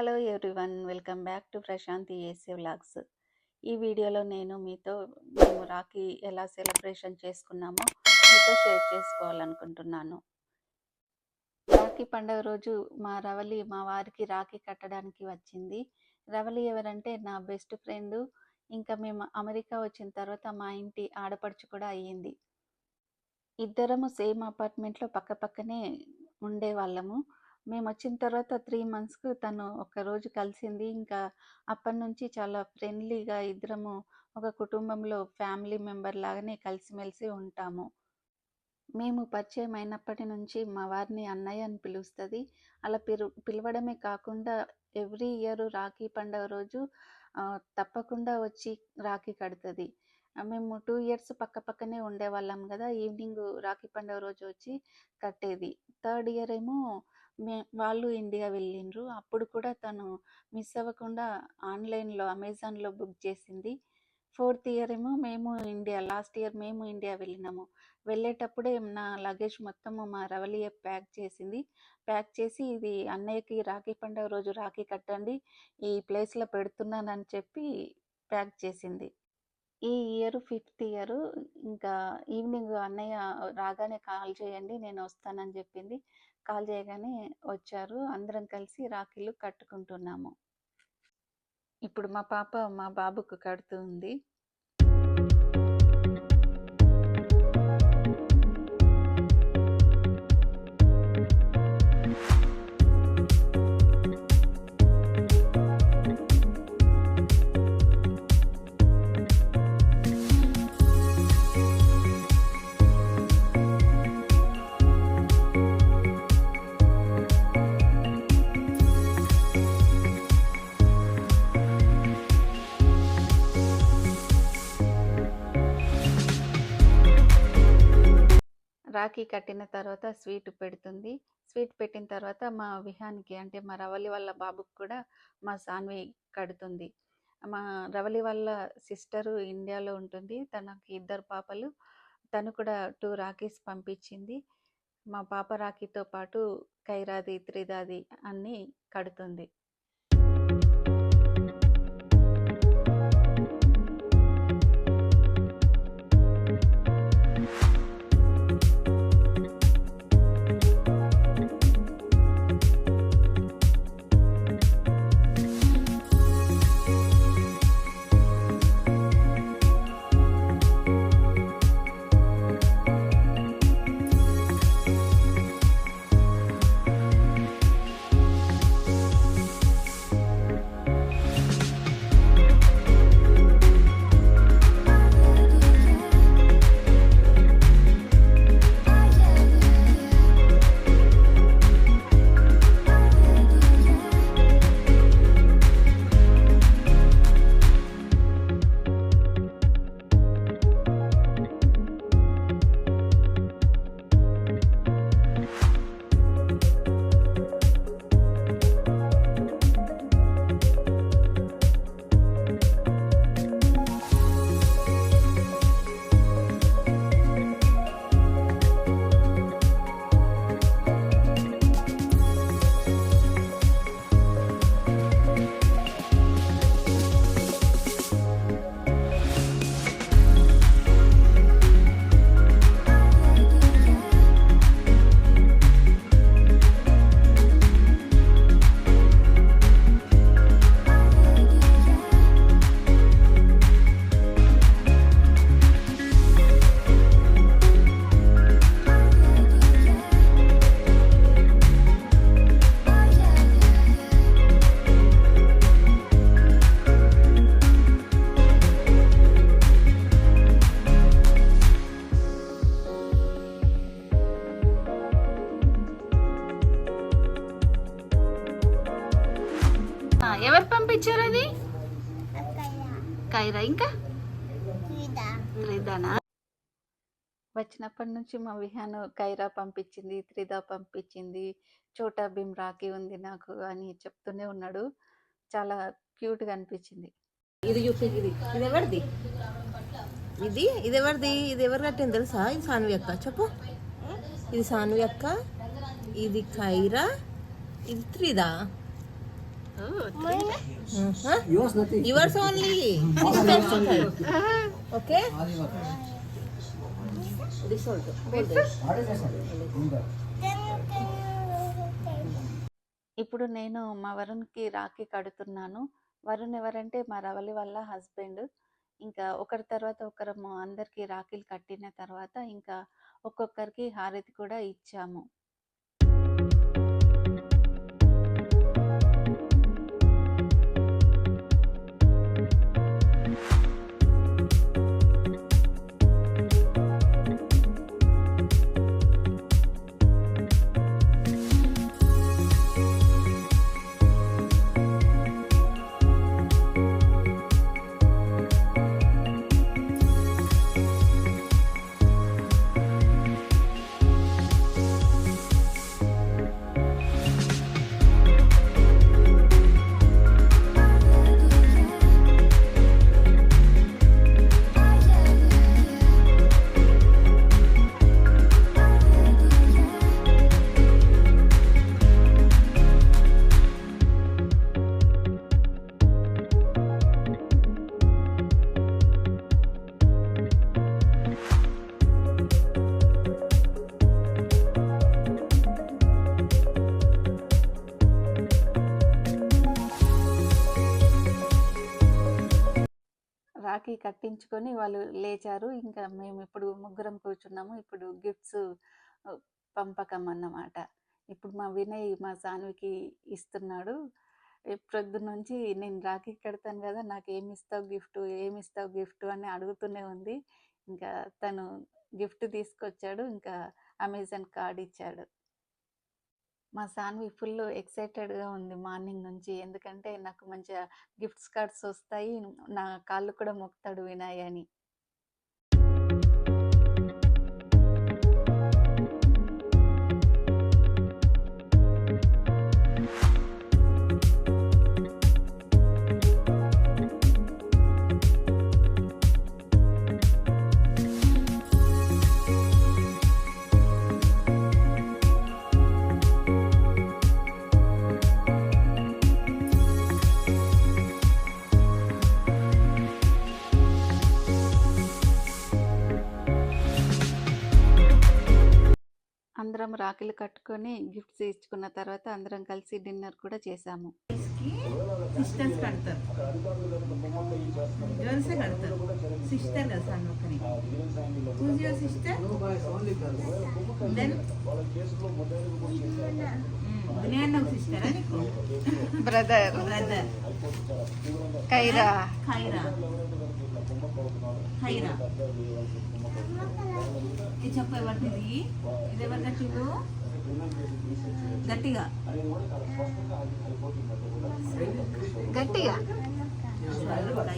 Hello everyone, welcome back to Prashanthi AC vlogs. ఈ వీడియోలో నేను మేము రాఖీ ఎలా సెలబ్రేషన్ చేసుకున్నామో మీతో షేర్ చేసుకోవాలనుకుంటున్నాను. రాఖీ పండుగ రోజు మా వారికి రాఖీ కట్టడానికి వచ్చింది. రవలి ఎవరంటే నా బెస్ట్ ఫ్రెండ్. ఇంకా మేము అమెరికా వచ్చిన తర్వాత మా ఇంటి ఆడపడుచు కూడా అయ్యింది. ఇద్దరము సేమ్ అపార్ట్మెంట్లో పక్క పక్కనే ఉండేవాళ్ళము. మేము వచ్చిన తర్వాత 3 మంత్స్‌కు తను ఒక్కరోజు కలిసింది. ఇంకా అప్పటినుంచి చాలా ఫ్రెండ్లీగా ఇద్దరము ఒక కుటుంబంలో ఫ్యామిలీ మెంబర్ లాగానే కలిసిమెలిసి ఉంటాము. మేము పరిచయం అయినప్పటి నుంచి మా వారిని అన్నయ్య అని పిలుస్తుంది. అలా పిలవడమే కాకుండా ఎవ్రీ ఇయర్ రాఖీ పండుగ రోజు తప్పకుండా వచ్చి రాఖీ కడుతుంది. మేము 2 ఇయర్స్ పక్క పక్కనే ఉండేవాళ్ళం కదా. ఈవినింగ్ రాఖీ పండుగ రోజు వచ్చి కట్టేది. 3rd ఇయర్ ఏమో వాళ్ళు ఇండియా వెళ్ళిండ్రు. అప్పుడు కూడా తను మిస్ అవ్వకుండా ఆన్లైన్లో అమెజాన్లో బుక్ చేసింది. 4th ఇయర్ ఏమో లాస్ట్ ఇయర్ మేము ఇండియా వెళ్ళినాము. వెళ్ళేటప్పుడే నా లగేజ్ మొత్తము మా రవలియ ప్యాక్ చేసి ఇది అన్నయ్యకి రాఖీ పండుగ రోజు రాఖీ కట్టండి, ఈ ప్లేస్లో పెడుతున్నానని చెప్పి ప్యాక్ చేసింది. ఈ ఇయర్ 5th ఇయర్. ఇంకా ఈవినింగ్ అన్నయ్య రాగానే కాల్ చేయండి, నేను వస్తానని చెప్పింది. కాల్ చేయగానే వచ్చారు. అందరం కలిసి రాఖీలు కట్టుకుంటున్నాము. ఇప్పుడు మా పాప మా బాబుకు కడుతూ ఉంది. రాఖీ కట్టిన తర్వాత స్వీట్ పెడుతుంది. స్వీట్ పెట్టిన తర్వాత మా విహానికి అంటే మా రవలి వాళ్ళ బాబుకి కూడా మా సాన్వి కడుతుంది. మా రవలి వాళ్ళ సిస్టరు ఇండియాలో ఉంటుంది. తనకి 2 పాపలు. తను కూడా 2 రాఖీస్ పంపించింది. మా పాప రాఖీతో పాటు కైరాది, త్రిదాది అన్నీ కడుతుంది. ఎవరు పంపించారు? అది కైరా, ఇంకా త్రిదానా. వచ్చినప్పటి నుంచి మా విహాను కైరా పంపించింది, త్రిదా పంపించింది, చోటా భీమ్ రాఖీ ఉంది నాకు అని చెప్తూనే ఉన్నాడు. చాలా క్యూట్గా అనిపించింది. ఇది ఎవరిది? ఇది ఎవరు కట్టింది తెలుసా? ఇది సాన్వి అక్క. చెప్పు. ఇది సాన్వి అక్క, ఇది కైరా, ఇది త్రిదా. Yours nothing. Yours only okay this also What is this? Inga. ఇప్పుడు నేను మా వరుణ్కి రాఖీ కడుతున్నాను. వరుణ్ ఎవరంటే మా రవలి వాళ్ళ హస్బెండ్. ఇంకా ఒకరి తర్వాత ఒకరము అందరికీ రాఖీలు కట్టిన తర్వాత ఇంకా ఒక్కొక్కరికి హారతి కూడా ఇచ్చాము. రాఖీ కట్టించుకొని వాళ్ళు లేచారు. ఇంకా మేము ఇప్పుడు ముగ్గురం కూర్చున్నాము. ఇప్పుడు గిఫ్ట్స్ పంపకం అన్నమాట. ఇప్పుడు మా వినయ్ మా సాన్వికి ఇస్తున్నాడు. ప్రొద్దున నుంచి నేను రాఖీ కడతాను కదా, నాకు ఏమిస్తావు గిఫ్ట్ అని అడుగుతూనే ఉంది. ఇంకా తను గిఫ్ట్ తీసుకొచ్చాడు. ఇంకా అమెజాన్ కార్డ్ ఇచ్చాడు. మా సాన్వి ఫుల్ ఎక్సైటెడ్గా ఉంది మార్నింగ్ నుంచి. ఎందుకంటే నాకు మంచిగా గిఫ్ట్స్ కార్డ్స్ వస్తాయి, నా కాళ్ళు కూడా మొక్కుతాడు వినయ్ అని. అందరం రాఖీలు కట్టుకొని గిఫ్ట్స్ ఇచ్చుకున్న తర్వాత అందరం కలిసి డిన్నర్ కూడా చేసాము. సిస్టర్స్ కడతారు, గర్ల్సే కడతారు. సిస్టర్ కదా సార్ ఒకరి. Who's your sister? దెన్ దునియా సిస్టరా నీకు? బ్రదర్ ఖైరా. ఇది చెప్పు ఎవరిది? ఇది ఎవరు కట్టిండు? గట్టిగా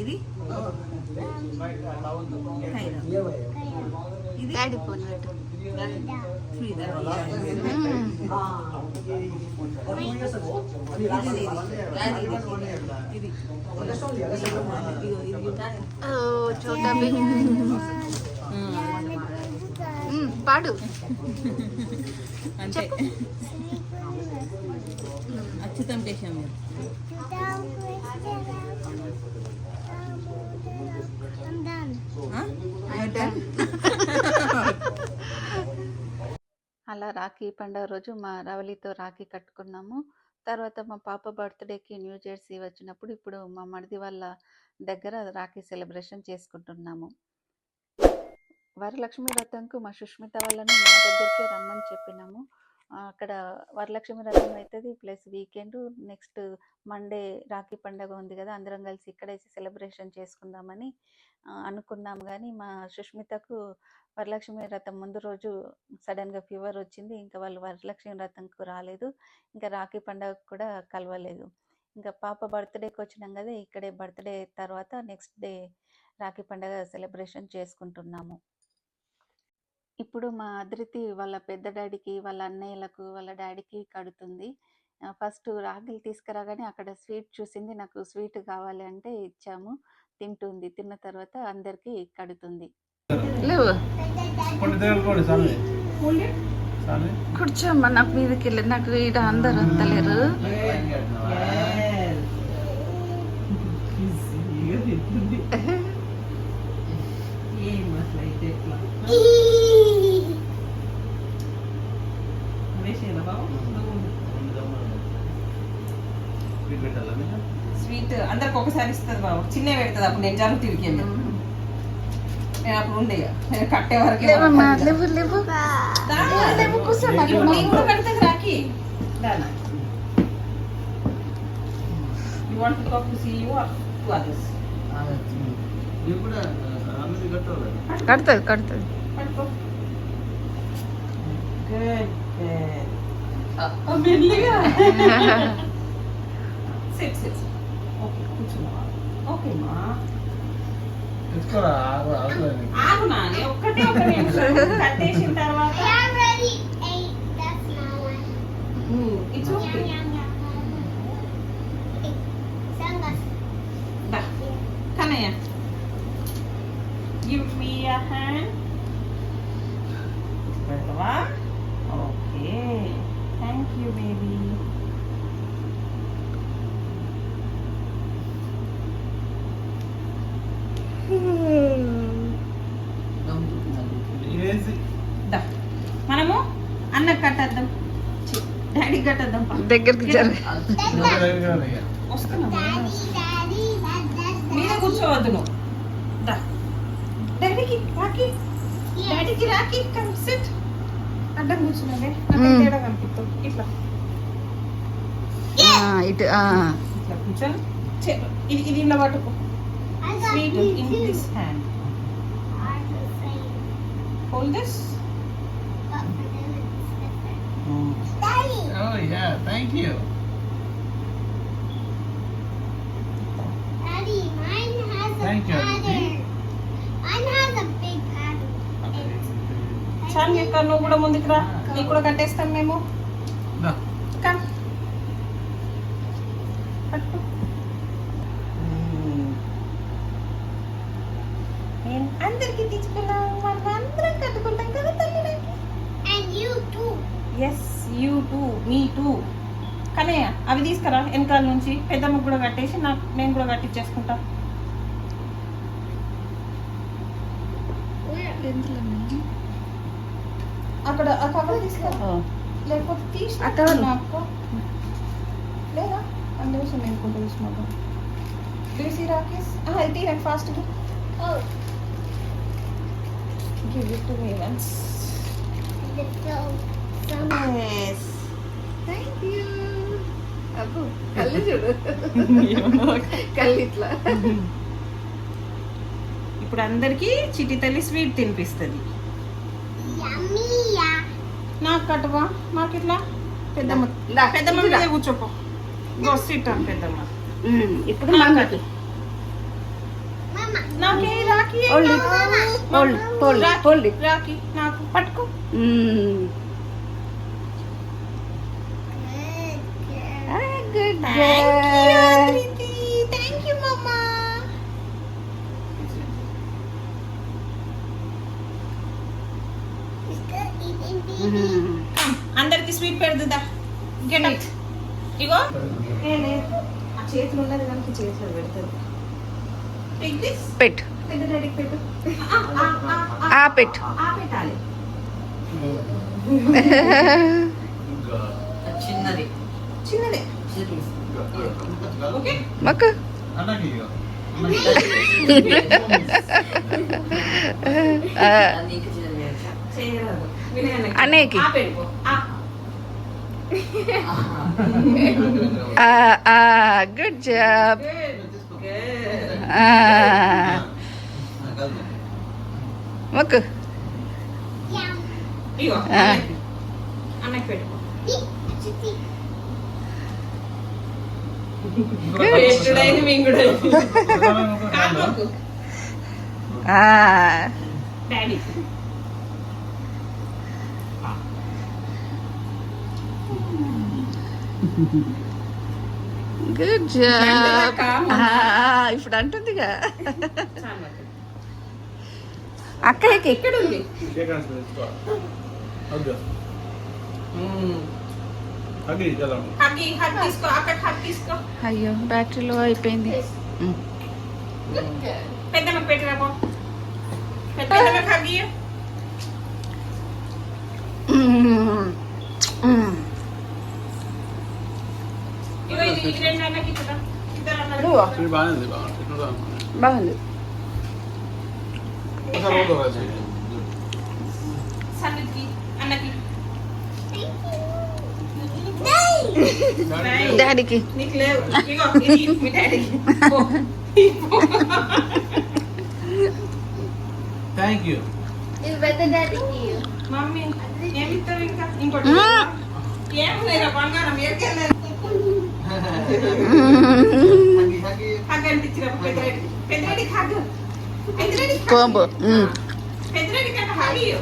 ఇది ఇది డాడీ ఫోన్ పెట్టు. చోటా పాడు అంటే అచ్యుతం కేశం అలా రాఖీ పండుగ రోజు మా రవలితో రాఖీ కట్టుకున్నాము. తర్వాత మా పాప బర్త్డేకి న్యూ జెర్సీ వచ్చినప్పుడు ఇప్పుడు మా మరిది వాళ్ళ దగ్గర రాఖీ సెలబ్రేషన్ చేసుకుంటున్నాము. వరలక్ష్మి వ్రతంకు మా సుష్మిత వాళ్ళని మా దగ్గరికి రమ్మని చెప్పినాము. అక్కడ వరలక్ష్మి వ్రతం అవుతుంది, plus weekend next Monday Rakhi పండుగ ఉంది కదా, అందరం కలిసి ఇక్కడే సెలబ్రేషన్ చేసుకుందామని అనుకున్నాము. కానీ మా సుష్మితకు వరలక్ష్మి వ్రతం ముందు రోజు సడన్గా ఫీవర్ వచ్చింది. ఇంకా వాళ్ళు వరలక్ష్మి వ్రతంకు రాలేదు, ఇంకా రాఖీ పండుగ కూడా కలవలేదు. ఇంకా పాప బర్త్డేకి వచ్చినాం కదా, ఇక్కడే బర్త్డే తర్వాత నెక్స్ట్ డే రాఖీ పండుగ సెలబ్రేషన్ చేసుకుంటున్నాము. ఇప్పుడు మా అదృతి వాళ్ళ పెద్ద డాడీకి, వాళ్ళ అన్నయ్యలకు, వాళ్ళ డాడీకి కడుతుంది. ఫస్ట్ రాఖీలు తీసుకురాగానే అక్కడ స్వీట్ చూసింది, నాకు స్వీట్ కావాలి అంటే ఇచ్చాము. తింటుంది, తిన్న తర్వాత అందరికీ కడుతుంది. లేవు కూర్చోమ్మా, నాకు మీదకి వెళ్ళి, నాకు ఈడ అందరు అంతలేరు. ఏం అసలు అయితే ఎట్లా వేసేదా బాబు స్వీట్ అందరికి ఒకసారి ఇస్తుంది బాబు చిన్న పెడుతుంది అప్పుడు నేను జరుగు తిరిగి నేను అప్పుడు ఉండే నేను కట్టే వరకు కూడా పెడతాను రాకి You want to talk to CEO or to others? కడుతుంది పడుకో. Good. మెల్లిగా. Sit. Okay, కూర్చోమా. Okay మా. ఆగు నాని ఒక్కటే ఒక నిమిషం కట్టేసిన తర్వాత. It's okay. Kanaya, give me a hand. Bertawa. Okay. Thank you, baby. Da. Manamu anna kattadam. Daddy kattadam. దగ్గరికి జర వస్తున్నా మీద కూర్చోవద్దు నువ్వు దా డాడీకి రాకి కమ్ సిట్ అడ్డం కూర్చున్నావే నాకు తేడా కనిపిస్తుంది ఇట్లా ఇటు ఇట్లా కూర్చొని ఇది ఇలా పట్టుకో sweet in this hand hold this Oh yeah, thank you. Daddy, mine has Thank a you, pattern. Mine has a big pattern. చాలు ఇక్కడ నువ్వు కూడా ముందుకు రా నీకు కూడా కట్టేస్తాం మేము No. కమ్ పట్టు నేను అందరికి తీసుకున్నాం మనం అందరం కట్టుకుంటాం కదా తల్లి And you too. Yes you too me too కానీ అవి తీసుకురా వెనకాల నుంచి పెద్దమ్మకు కూడా కట్టేసి నేను కూడా కట్టించేసుకుంటా అక్కడ ఆ కవర్ తీసుకురా లేకపోతే తీసి అక్క లేదా అందుకోసం నేను కొంత తీసుకున్నాను చూసి రాకేష్ అది తీరండి ఫాస్ట్గా give it to me once Yes. Thank you అబ్బు కళ్ళు చూడు కళ్ళు ఇట్లా ఇప్పుడు అందరికి చిట్టి తల్లి స్వీట్ తినిపిస్తుంది Yummy, yeah. నాకు కట్టవా నాకు ఇట్లా పెద్దమ్మ దా, పెద్దమ్మ ఇది దా. మీద కూర్చోపో సిట్ పెద్దమ్మ ఇప్పుడు మాకు Mama. నాకే రాకి Hold it. Hold it. రాకి నాకు పట్టుకో Good girl. Good thank you మమ్మా Still eating, baby. అందరికి స్వీట్ పెడుతుందా గెట్ అప్ ఇగో ఆ చేతులు ఉన్నది కనుక చేతిలో పెడుతుంది టేక్ దిస్ పెట్టు పెద్ద డాడీకి పెట్టు పెట్టు పెట్టాలి చిన్నది చిన్నదే ఓకే మాకు అన్నకి చేయరాదు అన్నయ్యకి. పెట్టుకో గుడ్ జాబ్ మాకు Yum. ఇగో ఆ. అన్నకి పెట్టుకో Chitty. పెట్టుడైంది మింగుడైంది కాకు డాడీ గుడ్ జాబ్ కాము. ఇప్పుడు అంటుందిగా చాలు మరి. అక్కయ్యకి ఇక్కడ ఉంది హగ్ తీసుకో అక్కడ హగ్ తీసుకో అయ్యో బ్యాటరీలో అయిపోయింది పెద్దమ్మకి పెట్టిరాపో పెద్దమ్మకి హగ్గి ఇగో ఇది రెండు అన్నకి ఇచ్చుదా ఇద్దరు అన్నారు బాగుంది బాగుంది బాగుంది. సన్నిధికి అన్నకి డాడీకి నీకు లేవు ఇగో ఇది మీ డాడీకి thank you It's better than you. Mummy ఏమి ఇస్తావు ఇంకా ఇంకోటి ఏం లేరా బంగారం ఏరికెళ్ళారు హగ్ అనిపించిన పెద్దరెడ్డికి హగ్ పెద్దరెడ్డికి కోంబు పెద్దరెడ్డికి అంటే హగ్ ఇయ్యు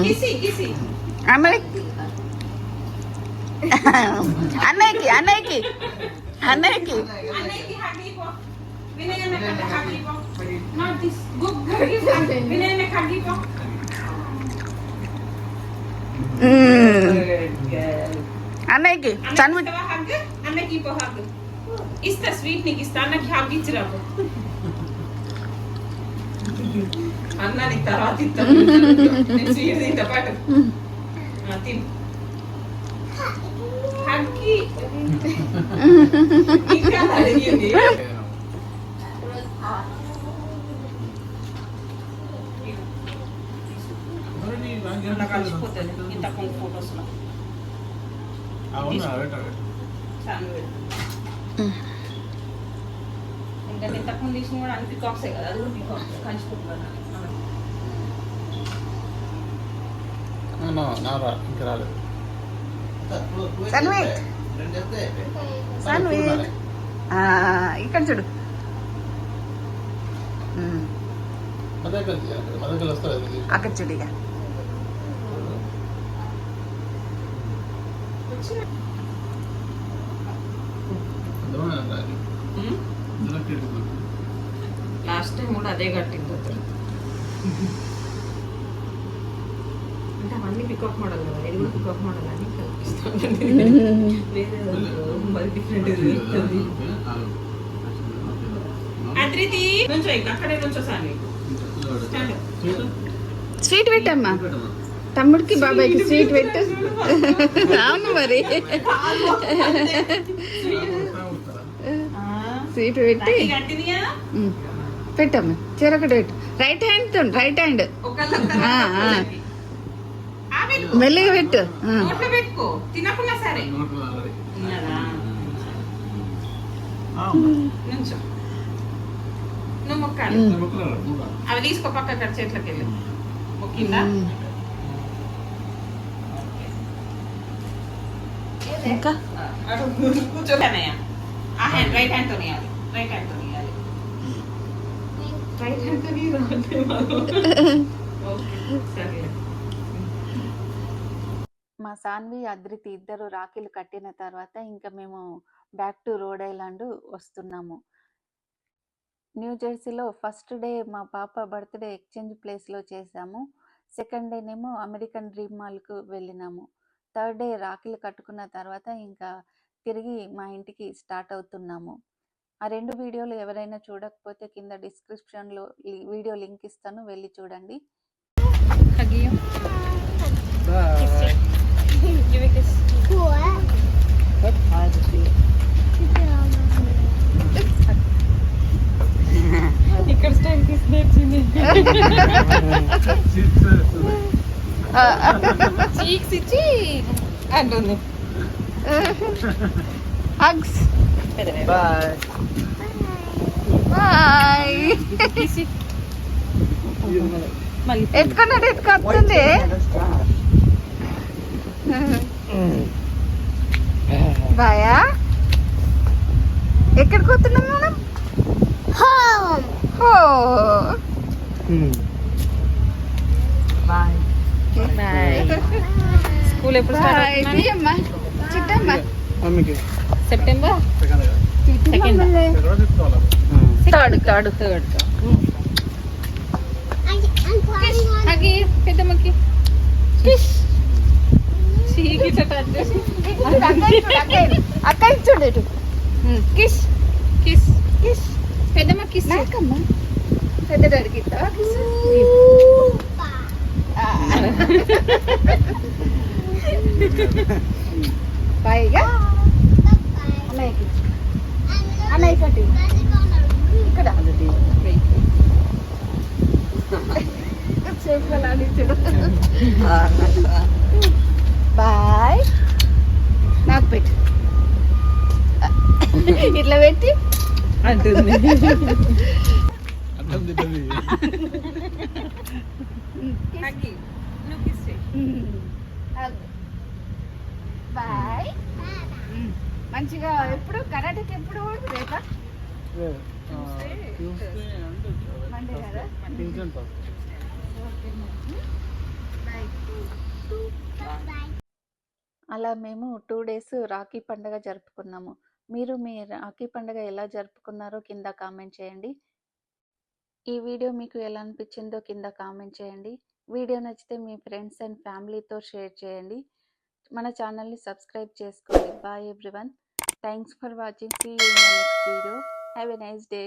కిసి కిసి అన్నయ్యకి అన్నయ్యకి అన్నయ్యకి అన్నయ్యకి అన్నయ్యకి హగ్ ఇవ్వు వినయ్ అన్నకి హగ్ ఇవ్వు నాట్ దిస్ గుడ్ వినయ్ అన్నకి హగ్ ఇవ్వు అన్నయ్యకి చన్వి అన్నకి హగ్ అన్నకి ఇవ్వు హగ్ ఇస్తా స్వీట్ నీకు ఇస్తా అన్నకి హగ్ ఇచ్చిరాపు అన్న నీకు తర్వాత ఇస్తాను నేను స్వీట్ తింటా పాటు తిను హగ్గి ఇంకా అడిగింది నాకు కలిసిపోతుంది ఇంత కొన్ని ఫొటోస్లో ఇంకా నేను తక్కువ తీసిన కూడా అన్ని పికాక్సే కదా అది కూడా పికాక్స్ కలిసిపోతున్నాను ఇంకా రాలేదు సన్వి సన్వి ఇక్కడ చూడు మదకలు వస్తారు అక్కడ చూడు ఇక లాస్ట్ టైం కూడా అదే కట్టింది అతను అంటే అవన్నీ పికాక్ మోడల్ కదా ఇది కూడా పికాక్ మోడల్ అని కల్పిస్తాను మరి డిఫరెంట్ అద్రితి నుంచో ఇక అక్కడే నుంచో సార్ స్వీట్ పెట్టమ్మా తమ్ముడికి బాబాయ్కి స్వీట్ పెట్టు అవును మరి స్వీట్ పెట్టి పెట్టమ్మా చెరొకటి పెట్టు రైట్ హ్యాండ్ తో రైట్ హ్యాండ్ మెల్లిగా పెట్టు నోట్లో పెట్టుకో తినకున్నా సరే నుంచో నువ్వు మొక్కాలి అవి తీసుకో పక్క అక్కడ చేతులకు వెళ్ళి మొక్కిందా ఇంకా కూర్చోనయ్యా ఆ హ్యాండ్ రైట్ హ్యాండ్ తో ఇవ్వాలి రైట్ హ్యాండ్ తో ఇవ్వాలి రైట్ హ్యాండ్ తో ఓకే సరే మా సాన్వి అద్రితి ఇద్దరు రాఖీలు కట్టిన తర్వాత ఇంకా మేము బ్యాక్ టు రోడ్ ఐలాండ్ వస్తున్నాము. న్యూ జెర్సీలో ఫస్ట్ డే మా పాప బర్త్డే ఎక్స్చేంజ్ ప్లేస్లో చేసాము. సెకండ్ డేనేమో అమెరికన్ డ్రీమ్ మాల్కు వెళ్ళినాము. థర్డ్ డే రాఖీలు కట్టుకున్న తర్వాత ఇంకా తిరిగి మా ఇంటికి స్టార్ట్ అవుతున్నాము. ఆ 2 వీడియోలు ఎవరైనా చూడకపోతే కింద డిస్క్రిప్షన్లో వీడియో లింక్ ఇస్తాను, వెళ్ళి చూడండి. ఇక్కడ స్టైల్ తీసుకొచ్చింది చీక్స్ ఇచ్చి అంటుంది. హగ్స్ బాయ్ బాయ్ ఎత్తుకున్నాడు ఎత్తుకొస్తుంది. బాయా ఎక్కడికి పోతున్నాం మనం? Home. బాయ్ స్కూల్ ఎప్పుడు స్టార్ట్ అమ్మా చిట్టమ్మా సెప్టెంబర్ థర్డ్ పెద్దమ్మకి చీకి టచ్ చేసి అక్క ఇచ్చుండు ఇటు కిస్ కిస్ కిస్ పెద్దమ్మ కిస్ నాకమ్మ పెద్ద డాడీకి ఇస్తావా కిస్ పైగా అన్నయ్యకి అన్నయ్య కట్టి ఇక్కడ బాయ్ నాకు పెట్టి ఇట్లా పెట్టి అంటుంది అర్థం తింటుంది బాయ్ మంచిగా ఎప్పుడు కరాటేకి ఎప్పుడు రేపా మండే కదా అలా మేము 2 డేస్ రాఖీ పండుగ జరుపుకున్నాము. మీరు మీ రాఖీ పండుగ ఎలా జరుపుకున్నారో కింద కామెంట్ చేయండి. ఈ వీడియో మీకు ఎలా అనిపించిందో కింద కామెంట్ చేయండి. వీడియో నచ్చితే మీ ఫ్రెండ్స్ అండ్ ఫ్యామిలీతో షేర్ చేయండి. మన ఛానల్ని సబ్స్క్రైబ్ చేసుకోండి. Bye everyone. Thanks for watching. See you in the next video. Have a nice day.